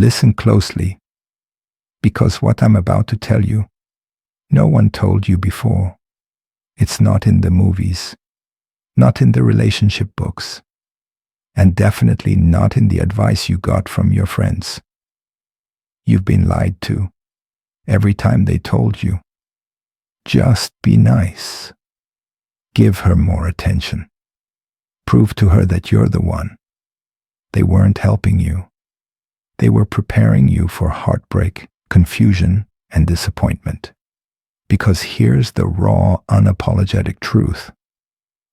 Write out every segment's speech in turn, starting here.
Listen closely, because what I'm about to tell you, no one told you before. It's not in the movies, not in the relationship books, and definitely not in the advice you got from your friends. You've been lied to every time they told you, just be nice. Give her more attention. Prove to her that you're the one. They weren't helping you. They were preparing you for heartbreak, confusion, and disappointment. Because here's the raw, unapologetic truth.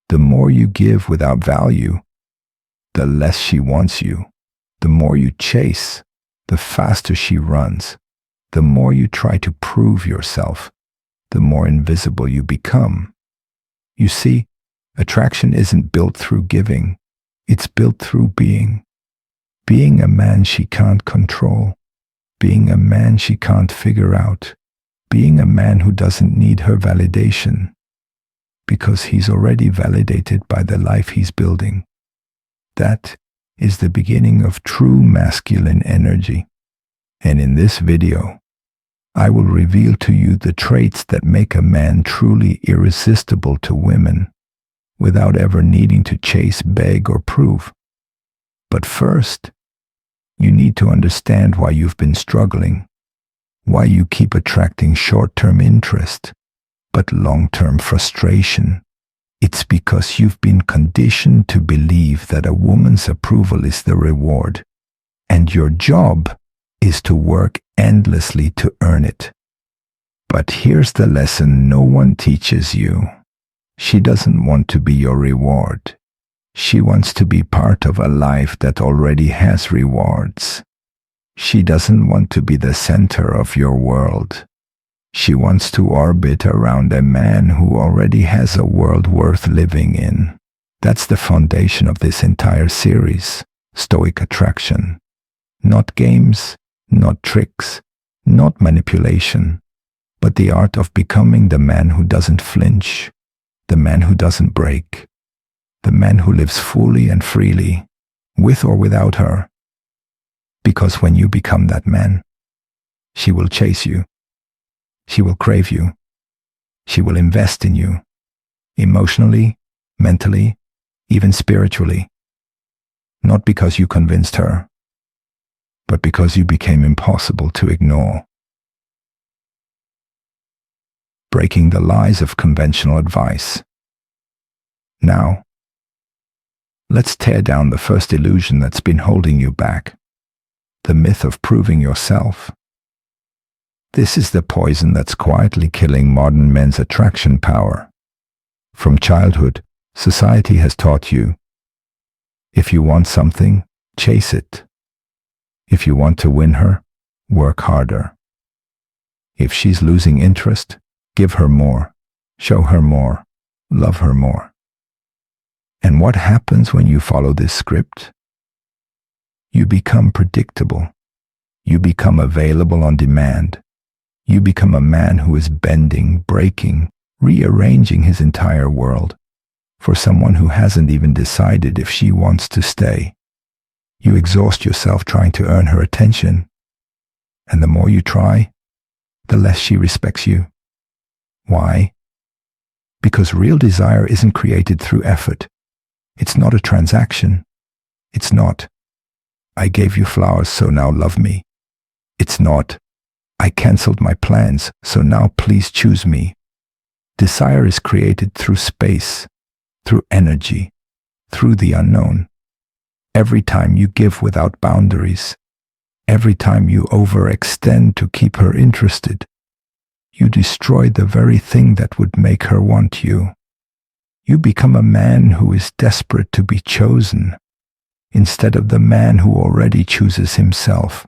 The more you give without value, the less she wants you. The more you chase, the faster she runs. The more you try to prove yourself, the more invisible you become. You see, attraction isn't built through giving. It's built through being. Being a man she can't control. Being a man she can't figure out. Being a man who doesn't need her validation. Because he's already validated by the life he's building. That is the beginning of true masculine energy. And in this video, I will reveal to you the traits that make a man truly irresistible to women, without ever needing to chase, beg, or prove. But first, you need to understand why you've been struggling, why you keep attracting short-term interest, but long-term frustration. It's because you've been conditioned to believe that a woman's approval is the reward, and your job is to work endlessly to earn it. But here's the lesson no one teaches you. She doesn't want to be your reward. She wants to be part of a life that already has rewards. She doesn't want to be the center of your world. She wants to orbit around a man who already has a world worth living in. That's the foundation of this entire series, Stoic Attraction. Not games, not tricks, not manipulation, but the art of becoming the man who doesn't flinch, the man who doesn't break, the man who lives fully and freely, with or without her. Because when you become that man, she will chase you. She will crave you. She will invest in you, emotionally, mentally, even spiritually. Not because you convinced her, but because you became impossible to ignore. Breaking the lies of conventional advice. Now, let's tear down the first illusion that's been holding you back. The myth of proving yourself. This is the poison that's quietly killing modern men's attraction power. From childhood, society has taught you, if you want something, chase it. If you want to win her, work harder. If she's losing interest, give her more, show her more, love her more. And what happens when you follow this script? You become predictable. You become available on demand. You become a man who is bending, breaking, rearranging his entire world for someone who hasn't even decided if she wants to stay. You exhaust yourself trying to earn her attention, and the more you try, the less she respects you. Why? Because real desire isn't created through effort. It's not a transaction. It's not, I gave you flowers, so now love me. It's not, I canceled my plans, so now please choose me. Desire is created through space, through energy, through the unknown. Every time you give without boundaries, every time you overextend to keep her interested, you destroy the very thing that would make her want you. You become a man who is desperate to be chosen, instead of the man who already chooses himself.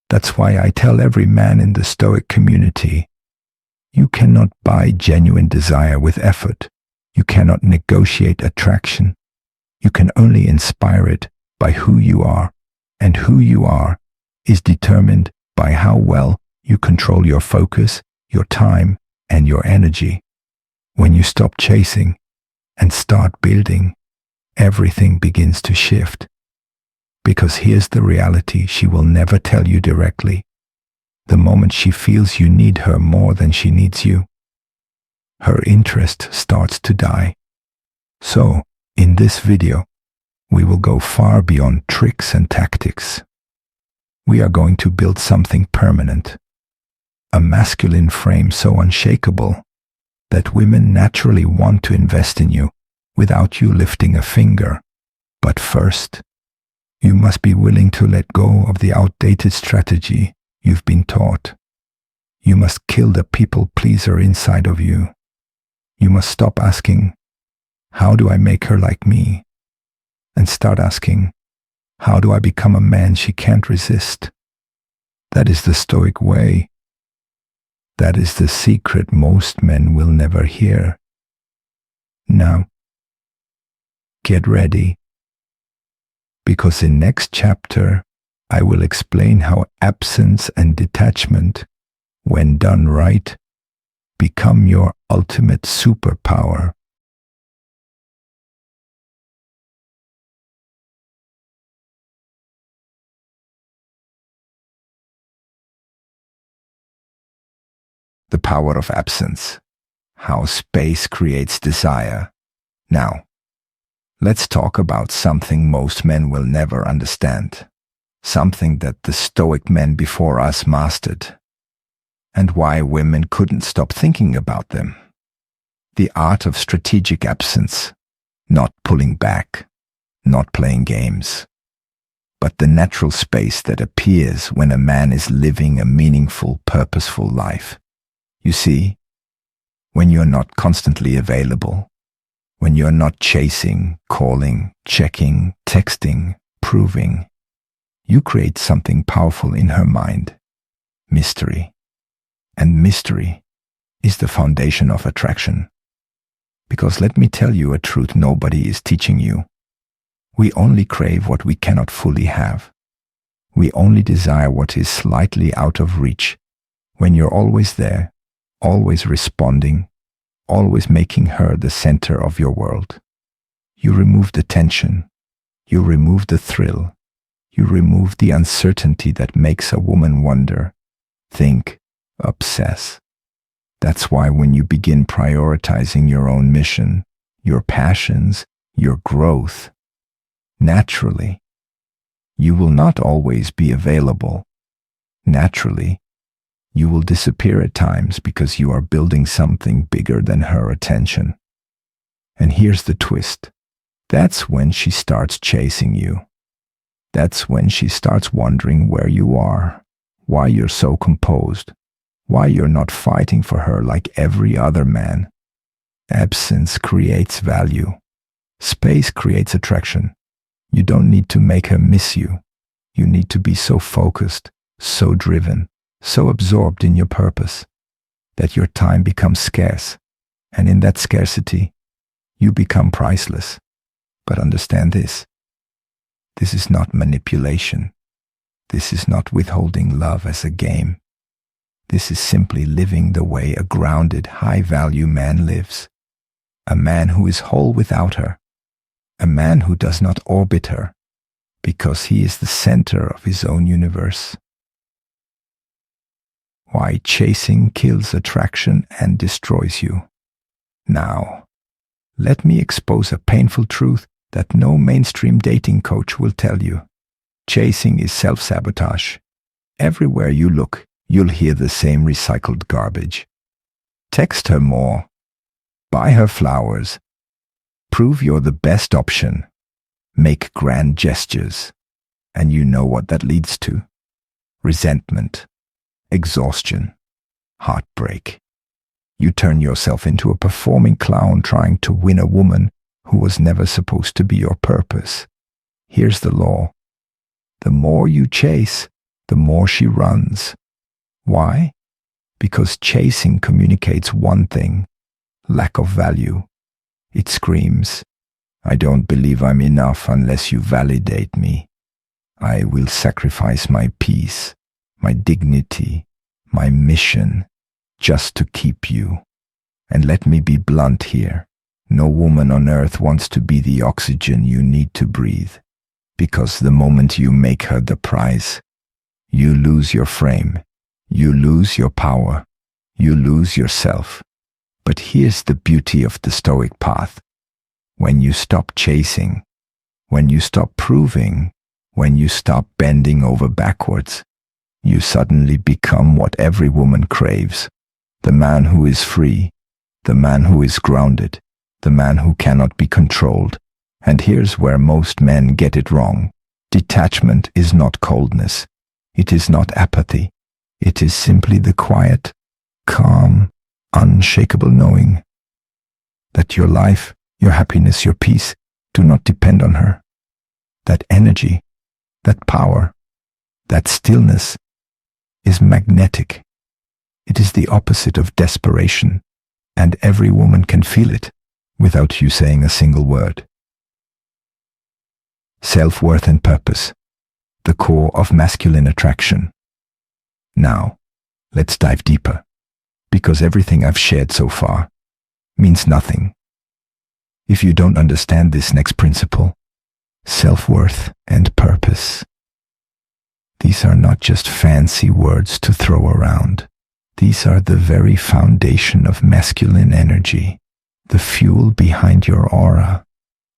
That's why I tell every man in the Stoic community, you cannot buy genuine desire with effort. You cannot negotiate attraction. You can only inspire it by who you are, and who you are is determined by how well you control your focus, your time, and your energy. When you stop chasing and start building, everything begins to shift. Because here's the reality: she will never tell you directly. The moment she feels you need her more than she needs you, her interest starts to die. So, in this video, we will go far beyond tricks and tactics. We are going to build something permanent, a masculine frame so unshakable that women naturally want to invest in you without you lifting a finger. But first, you must be willing to let go of the outdated strategy you've been taught. You must kill the people pleaser inside of you. You must stop asking, "How do I make her like me?" and start asking, "How do I become a man she can't resist?" That is the Stoic way. That is the secret most men will never hear. Now, get ready, because in next chapter, I will explain how absence and detachment, when done right, become your ultimate superpower. The power of absence. How space creates desire. Now, let's talk about something most men will never understand. Something that the Stoic men before us mastered. And why women couldn't stop thinking about them. The art of strategic absence. Not pulling back. Not playing games. But the natural space that appears when a man is living a meaningful, purposeful life. You see, when you're not constantly available, when you're not chasing, calling, checking, texting, proving, you create something powerful in her mind. Mystery. And mystery is the foundation of attraction. Because let me tell you a truth nobody is teaching you. We only crave what we cannot fully have. We only desire what is slightly out of reach. When you're always there, always responding, always making her the center of your world. You remove the tension. You remove the thrill. You remove the uncertainty that makes a woman wonder, think, obsess. That's why when you begin prioritizing your own mission, your passions, your growth, naturally, you will not always be available. Naturally, you will disappear at times because you are building something bigger than her attention. And here's the twist. That's when she starts chasing you. That's when she starts wondering where you are, why you're so composed, why you're not fighting for her like every other man. Absence creates value. Space creates attraction. You don't need to make her miss you. You need to be so focused, so driven, so absorbed in your purpose, that your time becomes scarce, and in that scarcity, you become priceless. But understand this. This is not manipulation. This is not withholding love as a game. This is simply living the way a grounded, high-value man lives. A man who is whole without her. A man who does not orbit her, because he is the center of his own universe. Why chasing kills attraction and destroys you. Now, let me expose a painful truth that no mainstream dating coach will tell you. Chasing is self-sabotage. Everywhere you look, you'll hear the same recycled garbage. Text her more. Buy her flowers. Prove you're the best option. Make grand gestures. And you know what that leads to. Resentment. Exhaustion. Heartbreak. You turn yourself into a performing clown trying to win a woman who was never supposed to be your purpose. Here's the law. The more you chase, the more she runs. Why? Because chasing communicates one thing: lack of value. It screams, "I don't believe I'm enough unless you validate me. I will sacrifice my peace, my dignity, my mission, just to keep you." And let me be blunt here. No woman on earth wants to be the oxygen you need to breathe. Because the moment you make her the prize, you lose your frame, you lose your power, you lose yourself. But here's the beauty of the Stoic path. When you stop chasing, when you stop proving, when you stop bending over backwards, you suddenly become what every woman craves. The man who is free, the man who is grounded, the man who cannot be controlled. And here's where most men get it wrong. Detachment is not coldness. It is not apathy. It is simply the quiet, calm, unshakable knowing that your life, your happiness, your peace do not depend on her. That energy, that power, that stillness is magnetic. It is the opposite of desperation, and every woman can feel it without you saying a single word. Self-worth and purpose, the core of masculine attraction. Now, let's dive deeper, because everything I've shared so far means nothing if you don't understand this next principle, self-worth and purpose. These are not just fancy words to throw around. These are the very foundation of masculine energy, the fuel behind your aura,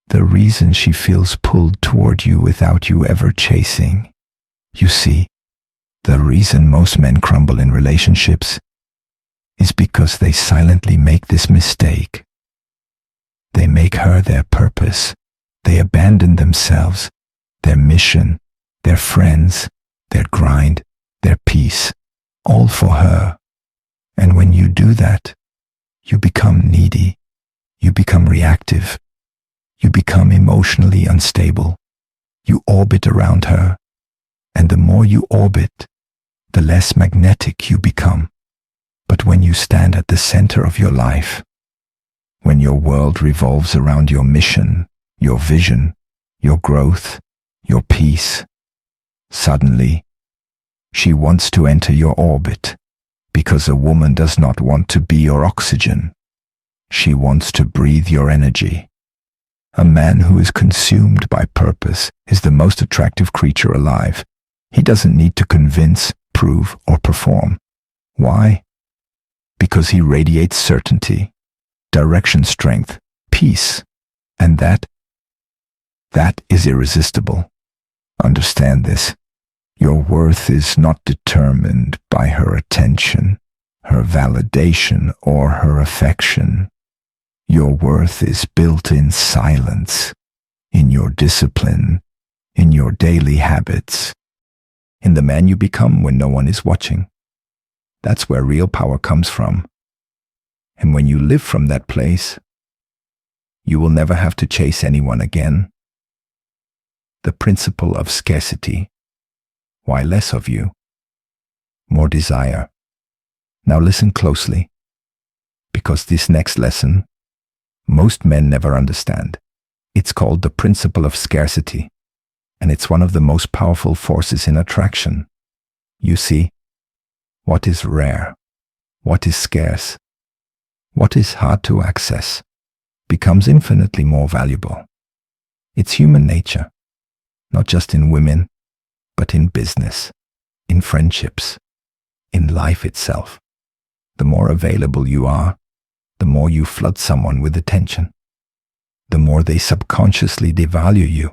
the reason she feels pulled toward you without you ever chasing. You see, the reason most men crumble in relationships is because they silently make this mistake. They make her their purpose. They abandon themselves, their mission, their friends, their grind, their peace, all for her. And when you do that, you become needy, you become reactive, you become emotionally unstable. You orbit around her, and the more you orbit, the less magnetic you become. But when you stand at the center of your life, when your world revolves around your mission, your vision, your growth, your peace, suddenly, she wants to enter your orbit, because a woman does not want to be your oxygen. She wants to breathe your energy. A man who is consumed by purpose is the most attractive creature alive. He doesn't need to convince, prove, or perform. Why? Because he radiates certainty, direction, strength, peace, and that is irresistible. Understand this. Your worth is not determined by her attention, her validation, or her affection. Your worth is built in silence, in your discipline, in your daily habits, in the man you become when no one is watching. That's where real power comes from. And when you live from that place, you will never have to chase anyone again. The principle of scarcity. Why less of you? More desire. Now listen closely, because this next lesson, most men never understand. It's called the Principle of Scarcity, and it's one of the most powerful forces in attraction. You see, what is rare, what is scarce, what is hard to access, becomes infinitely more valuable. It's human nature, not just in women, but in business, in friendships, in life itself. The more available you are, the more you flood someone with attention, the more they subconsciously devalue you.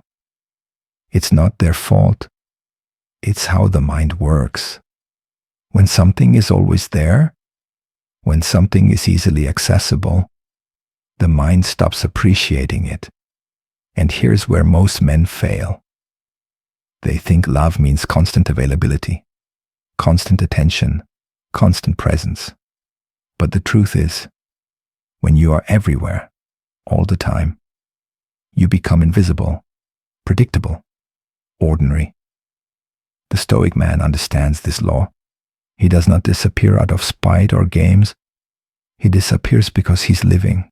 It's not their fault. It's how the mind works. When something is always there, when something is easily accessible, the mind stops appreciating it. And here's where most men fail. They think love means constant availability, constant attention, constant presence. But the truth is, when you are everywhere, all the time, you become invisible, predictable, ordinary. The Stoic man understands this law. He does not disappear out of spite or games. He disappears because he's living,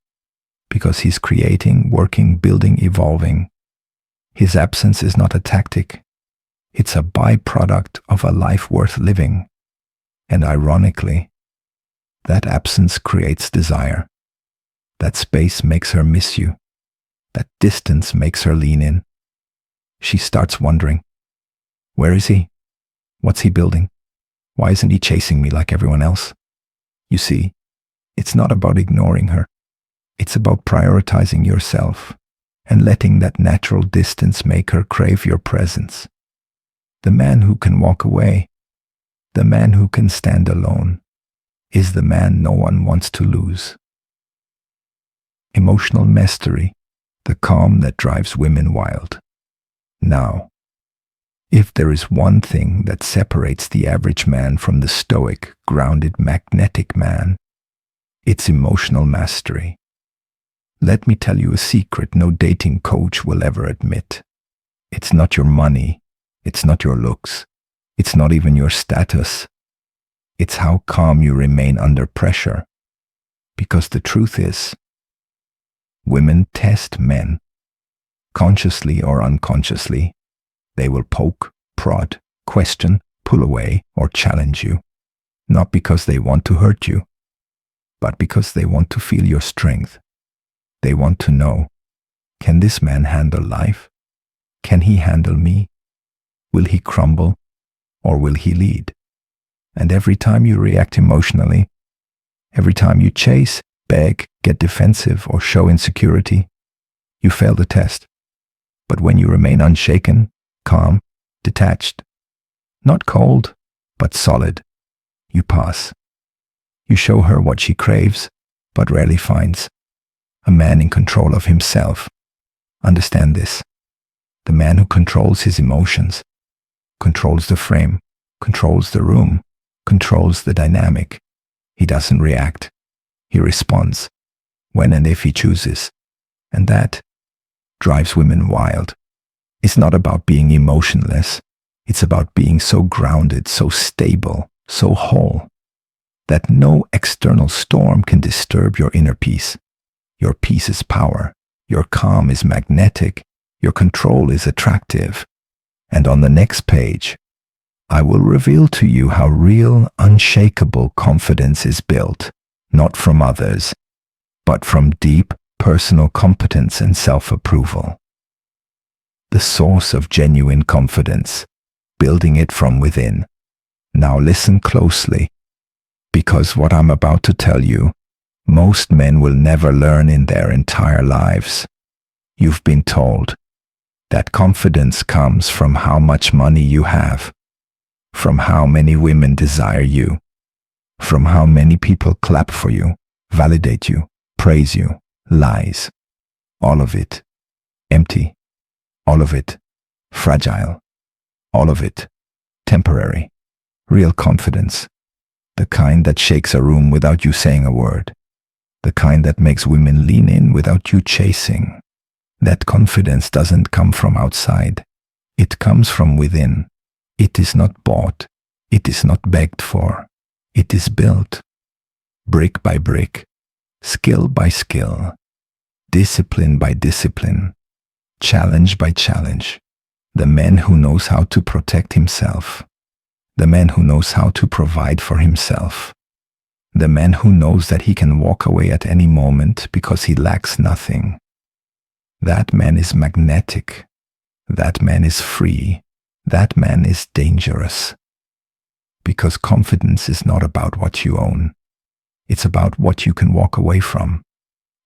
because he's creating, working, building, evolving. His absence is not a tactic. It's a byproduct of a life worth living. And ironically, that absence creates desire. That space makes her miss you. That distance makes her lean in. she starts wondering, where is he? What's he building? Why isn't he chasing me like everyone else? You see, it's not about ignoring her. It's about prioritizing yourself and letting that natural distance make her crave your presence. The man who can walk away, the man who can stand alone, is the man no one wants to lose. Emotional mastery, the calm that drives women wild. Now, if there is one thing that separates the average man from the stoic, grounded, magnetic man, it's emotional mastery. Let me tell you a secret no dating coach will ever admit. It's not your money, it's not your looks, it's not even your status. It's how calm you remain under pressure. Because the truth is, women test men. Consciously or unconsciously, they will poke, prod, question, pull away, or challenge you. Not because they want to hurt you, but because they want to feel your strength. They want to know, can this man handle life? Can he handle me? Will he crumble, or will he lead? And every time you react emotionally, every time you chase, beg, get defensive, or show insecurity, you fail the test. But when you remain unshaken, calm, detached, not cold, but solid, you pass. You show her what she craves, but rarely finds. A man in control of himself. Understand this. The man who controls his emotions, controls the frame, controls the room, controls the dynamic. He doesn't react. He responds, when and if he chooses. And that drives women wild. It's not about being emotionless. It's about being so grounded, so stable, so whole, that no external storm can disturb your inner peace. Your peace is power. Your calm is magnetic. Your control is attractive. And on the next page, I will reveal to you how real, unshakable confidence is built, not from others, but from deep personal competence and self-approval. The source of genuine confidence, building it from within. Now listen closely, because what I'm about to tell you, most men will never learn in their entire lives. You've been told that confidence comes from how much money you have, from how many women desire you, from how many people clap for you, validate you, praise you. Lies. All of it empty. All of it fragile. All of it temporary. Real confidence. The kind that shakes a room without you saying a word. The kind that makes women lean in without you chasing. That confidence doesn't come from outside. It comes from within. It is not bought. It is not begged for. It is built. Brick by brick. Skill by skill. Discipline by discipline. Challenge by challenge. The man who knows how to protect himself. The man who knows how to provide for himself. The man who knows that he can walk away at any moment because he lacks nothing. That man is magnetic. That man is free. That man is dangerous. Because confidence is not about what you own. It's about what you can walk away from.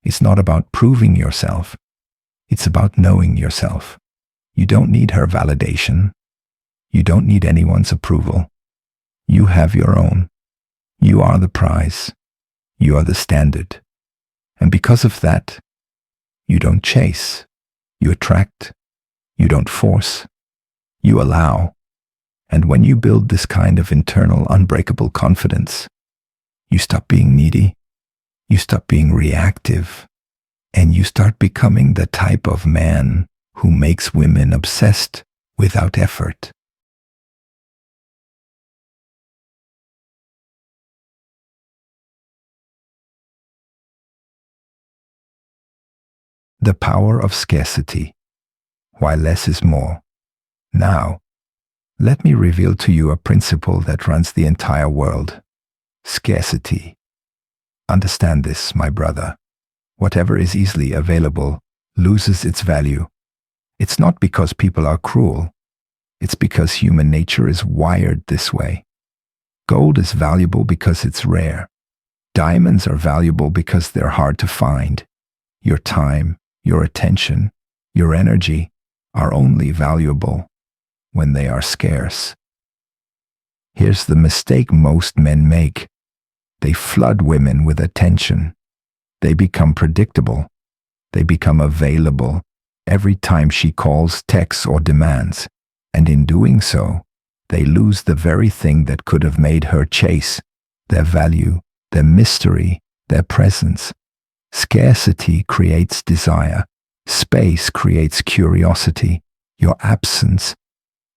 It's not about proving yourself. It's about knowing yourself. You don't need her validation. You don't need anyone's approval. You have your own. You are the prize. You are the standard. And because of that, you don't chase. You attract. You don't force. You allow. And when you build this kind of internal, unbreakable confidence, you stop being needy. You stop being reactive. And you start becoming the type of man who makes women obsessed without effort. The power of scarcity. Why less is more. Now, let me reveal to you a principle that runs the entire world. Scarcity. Understand this, my brother. Whatever is easily available loses its value, It's not because people are cruel. It's because human nature is wired this way. Gold is valuable because it's rare. Diamonds are valuable because they're hard to find. Your time, your attention, your energy are only valuable when they are scarce. Here's the mistake most men make. They flood women with attention. They become predictable. They become available every time she calls, texts, or demands. And in doing so, they lose the very thing that could have made her chase: their value, their mystery, their presence. Scarcity creates desire. Space creates curiosity. Your absence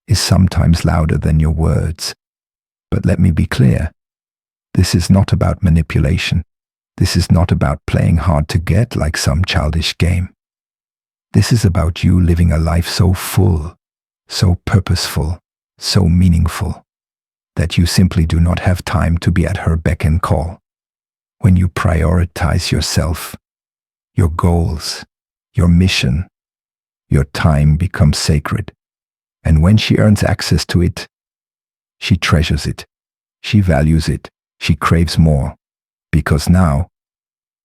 is sometimes louder than your words. But let me be clear. This is not about manipulation. This is not about playing hard to get like some childish game. This is about you living a life so full, so purposeful, so meaningful, that you simply do not have time to be at her beck and call. When you prioritize yourself, your goals, your mission, your time becomes sacred. And when she earns access to it, she treasures it, she values it, she craves more. Because now,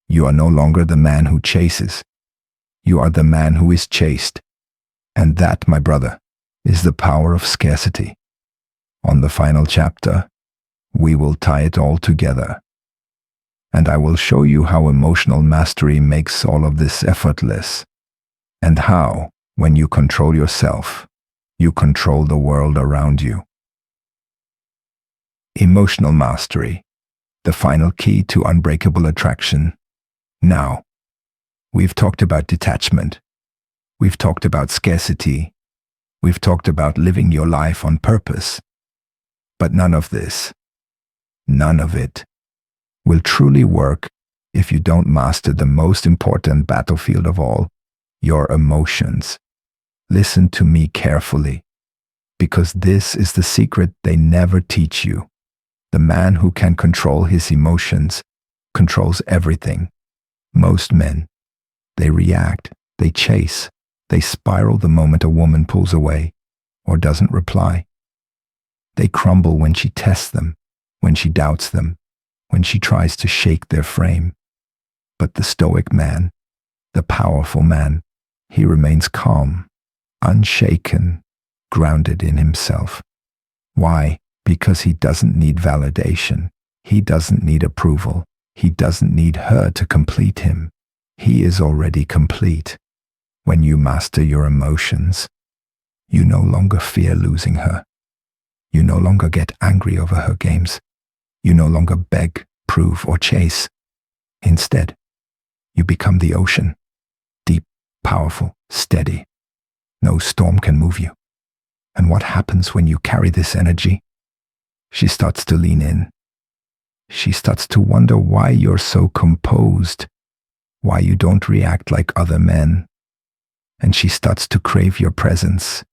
you are no longer the man who chases. You are the man who is chased. And that, my brother, is the power of scarcity. On the final chapter, we will tie it all together. And I will show you how emotional mastery makes all of this effortless. And how, when you control yourself, you control the world around you. Emotional mastery, the final key to unbreakable attraction. Now, we've talked about detachment. We've talked about scarcity. We've talked about living your life on purpose. But none of this, none of it, will truly work if you don't master the most important battlefield of all, your emotions. Listen to me carefully, because this is the secret they never teach you. The man who can control his emotions controls everything. Most men, they react, they chase, they spiral the moment a woman pulls away or doesn't reply. They crumble when she tests them, when she doubts them, when she tries to shake their frame. But the Stoic man, the powerful man, he remains calm, unshaken, grounded in himself. Why? Because he doesn't need validation. He doesn't need approval. He doesn't need her to complete him. He is already complete. When you master your emotions, you no longer fear losing her. You no longer get angry over her games. You no longer beg, prove, or chase. Instead, you become the ocean, deep, powerful, steady. No storm can move you. And what happens when you carry this energy? She starts to lean in. She starts to wonder why you're so composed, why you don't react like other men. And she starts to crave your presence,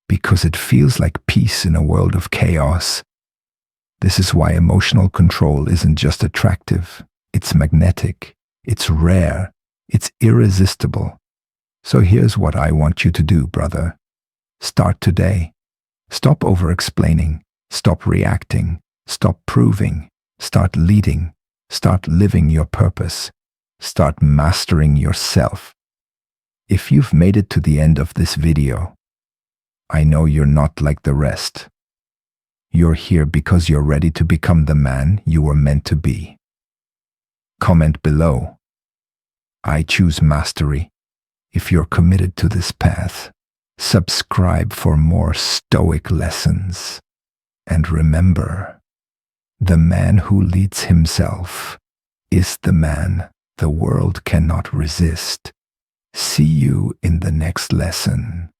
because it feels like peace in a world of chaos. This is why emotional control isn't just attractive, it's magnetic, it's rare, it's irresistible. So here's what I want you to do, brother. Start today. Stop over-explaining, stop reacting, stop proving, start leading, start living your purpose, start mastering yourself. If you've made it to the end of this video, I know you're not like the rest. You're here because you're ready to become the man you were meant to be. Comment below. I choose mastery. If you're committed to this path, subscribe for more Stoic lessons. And remember, the man who leads himself is the man the world cannot resist. See you in the next lesson.